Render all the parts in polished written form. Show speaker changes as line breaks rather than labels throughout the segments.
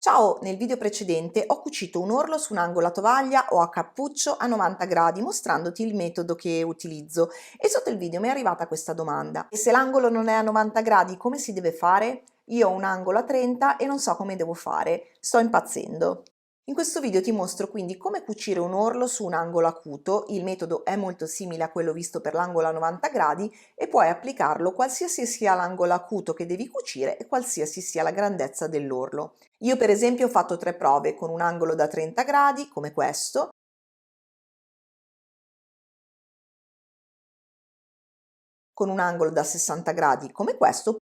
Ciao, nel video precedente ho cucito un orlo su un angolo a tovaglia o a cappuccio a 90 gradi mostrandoti il metodo che utilizzo e sotto il video mi è arrivata questa domanda: e se l'angolo non è a 90 gradi come si deve fare? Io ho un angolo a 30 e non so come devo fare, sto impazzendo. In questo video ti mostro quindi come cucire un orlo su un angolo acuto. Il metodo è molto simile a quello visto per l'angolo a 90 gradi e puoi applicarlo qualsiasi sia l'angolo acuto che devi cucire e qualsiasi sia la grandezza dell'orlo. Io per esempio ho fatto 3 prove con un angolo da 30 gradi come questo, con un angolo da 60 gradi come questo,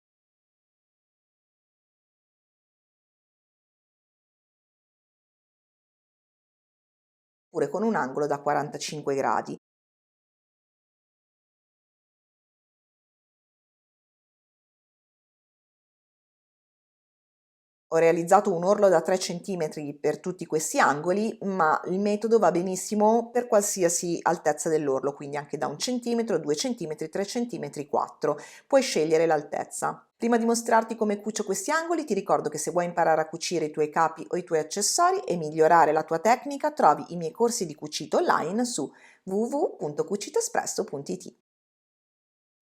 oppure con un angolo da 45 gradi. Ho realizzato un orlo da 3 centimetri per tutti questi angoli, ma il metodo va benissimo per qualsiasi altezza dell'orlo, quindi anche da 1 centimetro, 2 centimetri, 3 centimetri, 4. Puoi scegliere l'altezza. Prima di mostrarti come cucio questi angoli, ti ricordo che se vuoi imparare a cucire i tuoi capi o i tuoi accessori e migliorare la tua tecnica, trovi i miei corsi di cucito online su www.cucitoespresso.it.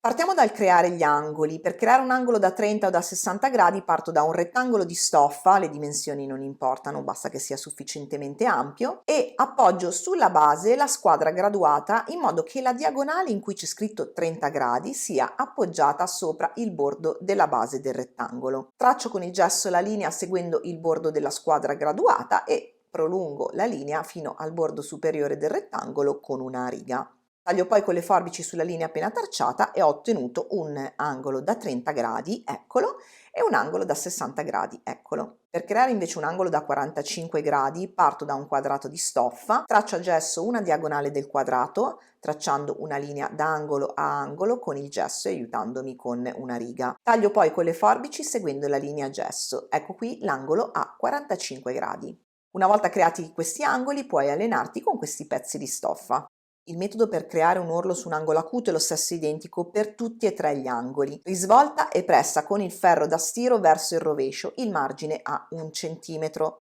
Partiamo dal creare gli angoli. Per creare un angolo da 30 o da 60 gradi parto da un rettangolo di stoffa, le dimensioni non importano, basta che sia sufficientemente ampio, e appoggio sulla base la squadra graduata in modo che la diagonale in cui c'è scritto 30 gradi sia appoggiata sopra il bordo della base del rettangolo. Traccio con il gesso la linea seguendo il bordo della squadra graduata e prolungo la linea fino al bordo superiore del rettangolo con una riga. Taglio poi con le forbici sulla linea appena tracciata e ho ottenuto un angolo da 30 gradi, eccolo, e un angolo da 60 gradi, eccolo. Per creare invece un angolo da 45 gradi parto da un quadrato di stoffa, traccio a gesso una diagonale del quadrato, tracciando una linea da angolo a angolo con il gesso e aiutandomi con una riga. Taglio poi con le forbici seguendo la linea a gesso. Ecco qui l'angolo a 45 gradi. Una volta creati questi angoli puoi allenarti con questi pezzi di stoffa. Il metodo per creare un orlo su un angolo acuto è lo stesso identico per tutti e tre gli angoli. Risvolta e pressa con il ferro da stiro verso il rovescio, il margine a 1 centimetro.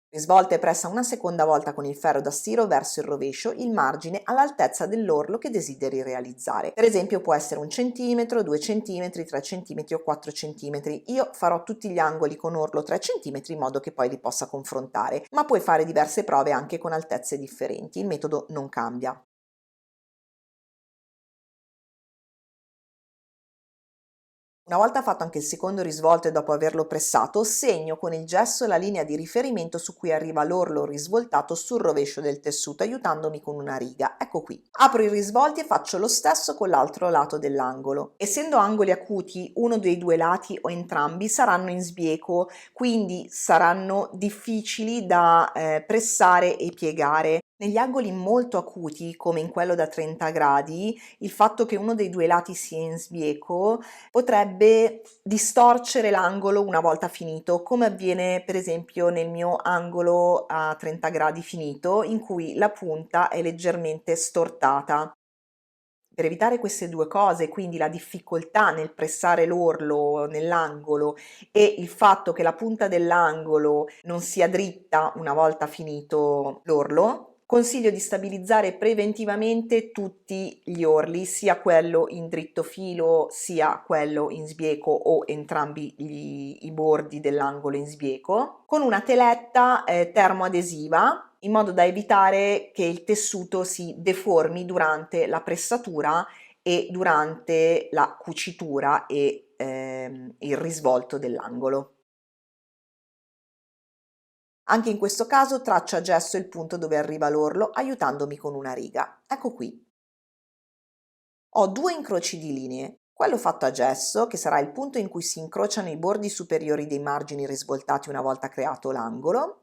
Risvolta e pressa una seconda volta con il ferro da stiro verso il rovescio, il margine all'altezza dell'orlo che desideri realizzare. Per esempio può essere 1 centimetro, 2 centimetri, 3 centimetri o 4 centimetri. Io farò tutti gli angoli con orlo 3 centimetri in modo che poi li possa confrontare, ma puoi fare diverse prove anche con altezze differenti, il metodo non cambia. Una volta fatto anche il secondo risvolto e dopo averlo pressato, segno con il gesso la linea di riferimento su cui arriva l'orlo risvoltato sul rovescio del tessuto, aiutandomi con una riga. Ecco qui. Apro i risvolti e faccio lo stesso con l'altro lato dell'angolo. Essendo angoli acuti, uno dei due lati o entrambi saranno in sbieco, quindi saranno difficili da pressare e piegare. Negli angoli molto acuti, come in quello da 30 gradi, il fatto che uno dei due lati sia in sbieco potrebbe distorcere l'angolo una volta finito, come avviene per esempio nel mio angolo a 30 gradi finito, in cui la punta è leggermente stortata. Per evitare queste due cose, quindi la difficoltà nel pressare l'orlo nell'angolo e il fatto che la punta dell'angolo non sia dritta una volta finito l'orlo, consiglio di stabilizzare preventivamente tutti gli orli, sia quello in dritto filo sia quello in sbieco o entrambi i bordi dell'angolo in sbieco, con una teletta termoadesiva in modo da evitare che il tessuto si deformi durante la pressatura e durante la cucitura e il risvolto dell'angolo. Anche in questo caso traccio a gesso il punto dove arriva l'orlo aiutandomi con una riga. Ecco qui. Ho due incroci di linee. Quello fatto a gesso, che sarà il punto in cui si incrociano i bordi superiori dei margini risvoltati una volta creato l'angolo,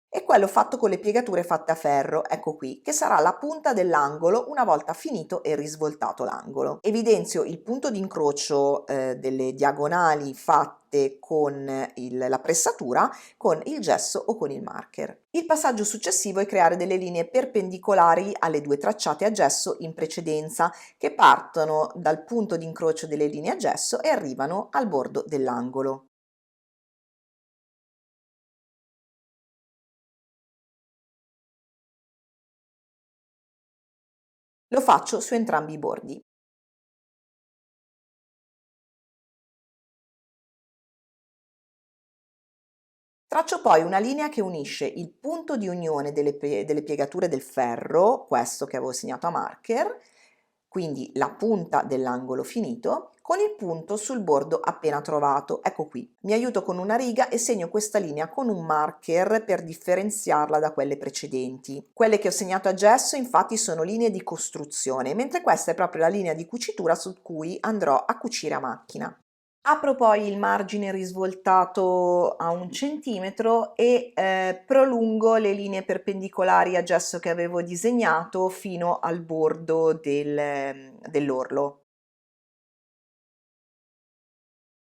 e quello fatto con le piegature fatte a ferro, ecco qui, che sarà la punta dell'angolo una volta finito e risvoltato l'angolo. Evidenzio il punto di incrocio delle diagonali fatte con la pressatura, con il gesso o con il marker. Il passaggio successivo è creare delle linee perpendicolari alle due tracciate a gesso in precedenza, che partono dal punto di incrocio delle linee a gesso e arrivano al bordo dell'angolo. Lo faccio su entrambi i bordi. Traccio poi una linea che unisce il punto di unione delle piegature del ferro, questo che avevo segnato a marker, quindi la punta dell'angolo finito, con il punto sul bordo appena trovato. Ecco qui. Mi aiuto con una riga e segno questa linea con un marker per differenziarla da quelle precedenti. Quelle che ho segnato a gesso infatti sono linee di costruzione, mentre questa è proprio la linea di cucitura su cui andrò a cucire a macchina. Apro poi il margine risvoltato a 1 centimetro e prolungo le linee perpendicolari a gesso che avevo disegnato fino al bordo dell'orlo.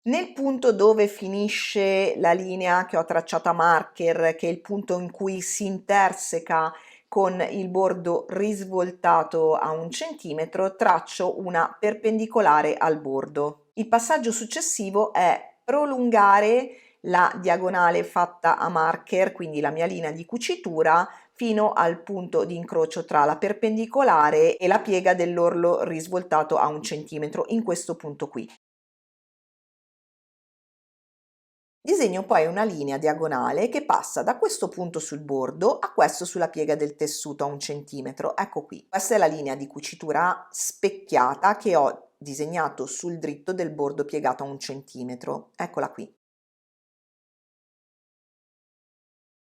Nel punto dove finisce la linea che ho tracciato a marker, che è il punto in cui si interseca con il bordo risvoltato a 1 centimetro, traccio una perpendicolare al bordo. Il passaggio successivo è prolungare la diagonale fatta a marker, quindi la mia linea di cucitura, fino al punto di incrocio tra la perpendicolare e la piega dell'orlo risvoltato a 1 centimetro, in questo punto qui. Disegno poi una linea diagonale che passa da questo punto sul bordo a questo sulla piega del tessuto a 1 centimetro. Ecco qui. Questa è la linea di cucitura specchiata che ho disegnato sul dritto del bordo piegato a 1 centimetro. Eccola qui.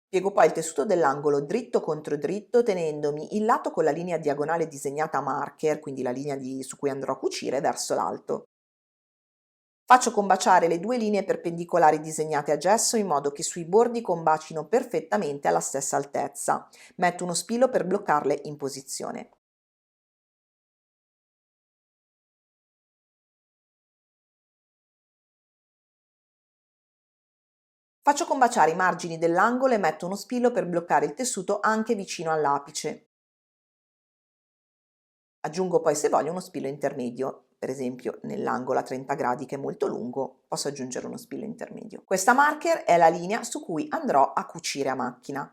Piego poi il tessuto dell'angolo dritto contro dritto tenendomi il lato con la linea diagonale disegnata a marker, quindi la linea su cui andrò a cucire, verso l'alto. Faccio combaciare le due linee perpendicolari disegnate a gesso in modo che sui bordi combacino perfettamente alla stessa altezza. Metto uno spillo per bloccarle in posizione. Faccio combaciare i margini dell'angolo e metto uno spillo per bloccare il tessuto anche vicino all'apice. Aggiungo poi se voglio uno spillo intermedio, per esempio nell'angolo a 30 gradi che è molto lungo, posso aggiungere uno spillo intermedio. Questa marker è la linea su cui andrò a cucire a macchina.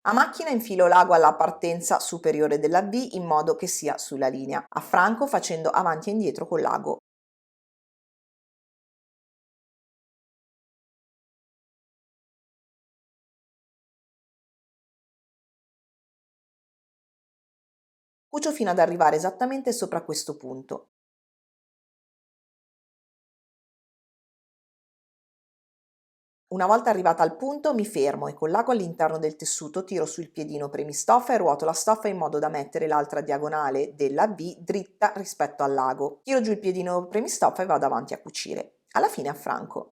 A macchina infilo l'ago alla partenza superiore della V in modo che sia sulla linea. Affranco facendo avanti e indietro con l'ago. Cucio fino ad arrivare esattamente sopra questo punto. Una volta arrivata al punto mi fermo e con l'ago all'interno del tessuto tiro sul piedino premistoffa e ruoto la stoffa in modo da mettere l'altra diagonale della V dritta rispetto al lago. Tiro giù il piedino premistoffa e vado avanti a cucire. Alla fine affranco.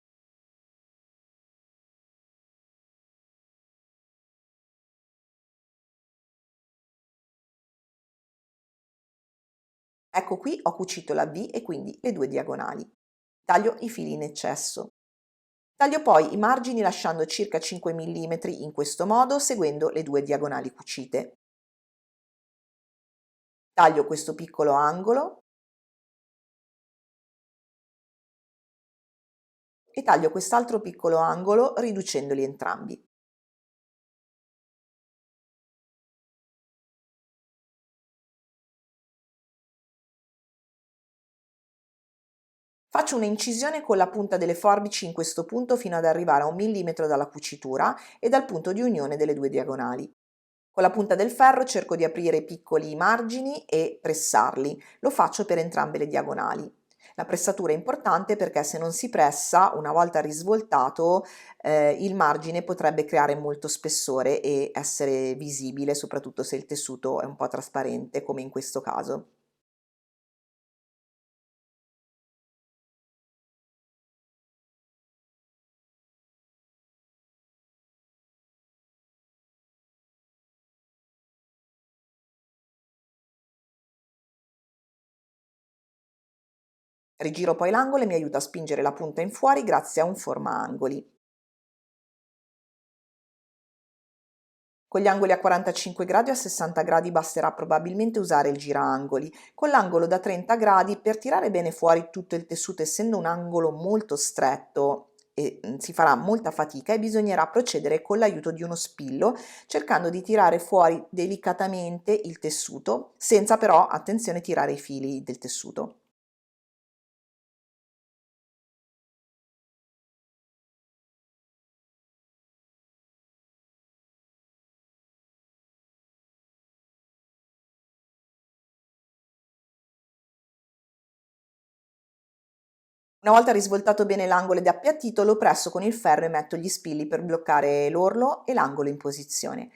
Ecco qui ho cucito la V e quindi le due diagonali. Taglio i fili in eccesso. Taglio poi i margini lasciando circa 5 mm in questo modo, seguendo le due diagonali cucite. Taglio questo piccolo angolo e taglio quest'altro piccolo angolo riducendoli entrambi. Faccio un'incisione con la punta delle forbici in questo punto fino ad arrivare a 1 millimetro dalla cucitura e dal punto di unione delle due diagonali. Con la punta del ferro cerco di aprire i piccoli margini e pressarli. Lo faccio per entrambe le diagonali. La pressatura è importante perché se non si pressa, una volta risvoltato, il margine potrebbe creare molto spessore e essere visibile, soprattutto se il tessuto è un po' trasparente, come in questo caso. Rigiro poi l'angolo e mi aiuta a spingere la punta in fuori grazie a un forma-angoli. Con gli angoli a 45 gradi o a 60 gradi basterà probabilmente usare il giraangoli. Con l'angolo da 30 gradi, per tirare bene fuori tutto il tessuto, essendo un angolo molto stretto, si farà molta fatica e bisognerà procedere con l'aiuto di uno spillo, cercando di tirare fuori delicatamente il tessuto, senza però, attenzione, tirare i fili del tessuto. Una volta risvoltato bene l'angolo ed appiattito, lo presso con il ferro e metto gli spilli per bloccare l'orlo e l'angolo in posizione.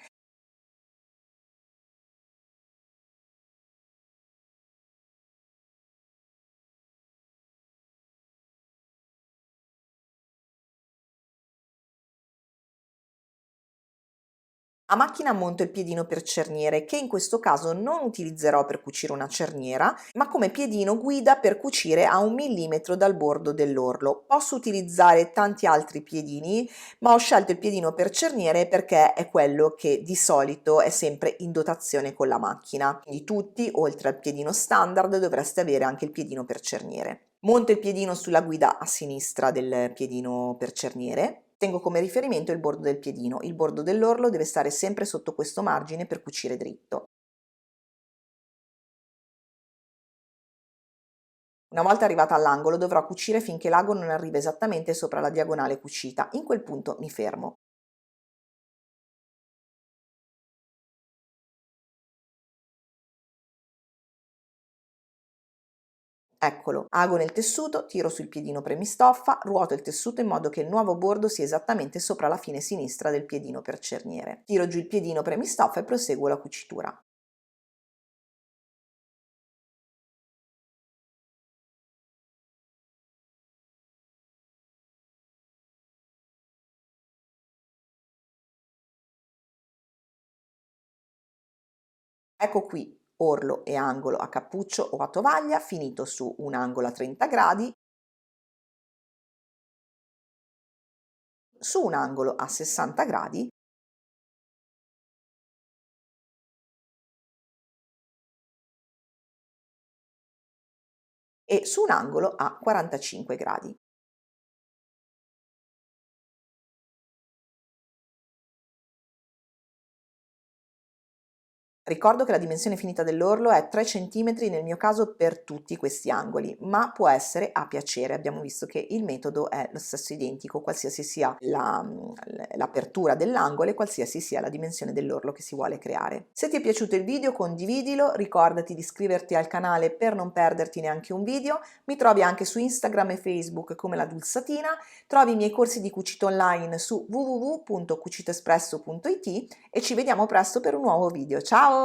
A macchina monto il piedino per cerniere, che in questo caso non utilizzerò per cucire una cerniera, ma come piedino guida per cucire a 1 mm dal bordo dell'orlo. Posso utilizzare tanti altri piedini, ma ho scelto il piedino per cerniere perché è quello che di solito è sempre in dotazione con la macchina. Quindi tutti, oltre al piedino standard, dovreste avere anche il piedino per cerniere. Monto il piedino sulla guida a sinistra del piedino per cerniere. Tengo come riferimento il bordo del piedino. Il bordo dell'orlo deve stare sempre sotto questo margine per cucire dritto. Una volta arrivata all'angolo dovrò cucire finché l'ago non arriva esattamente sopra la diagonale cucita. In quel punto mi fermo. Eccolo, ago nel tessuto, tiro sul piedino premistoffa, ruoto il tessuto in modo che il nuovo bordo sia esattamente sopra la fine sinistra del piedino per cerniere. Tiro giù il piedino premistoffa e proseguo la cucitura. Ecco qui, orlo e angolo a cappuccio o a tovaglia, finito su un angolo a 30 gradi, su un angolo a 60 gradi e su un angolo a 45 gradi. Ricordo che la dimensione finita dell'orlo è 3 cm nel mio caso per tutti questi angoli, ma può essere a piacere. Abbiamo visto che il metodo è lo stesso identico, qualsiasi sia l'apertura dell'angolo e qualsiasi sia la dimensione dell'orlo che si vuole creare. Se ti è piaciuto il video condividilo, ricordati di iscriverti al canale per non perderti neanche un video, mi trovi anche su Instagram e Facebook come la Dulsatina, trovi i miei corsi di cucito online su www.cucitoespresso.it e ci vediamo presto per un nuovo video. Ciao!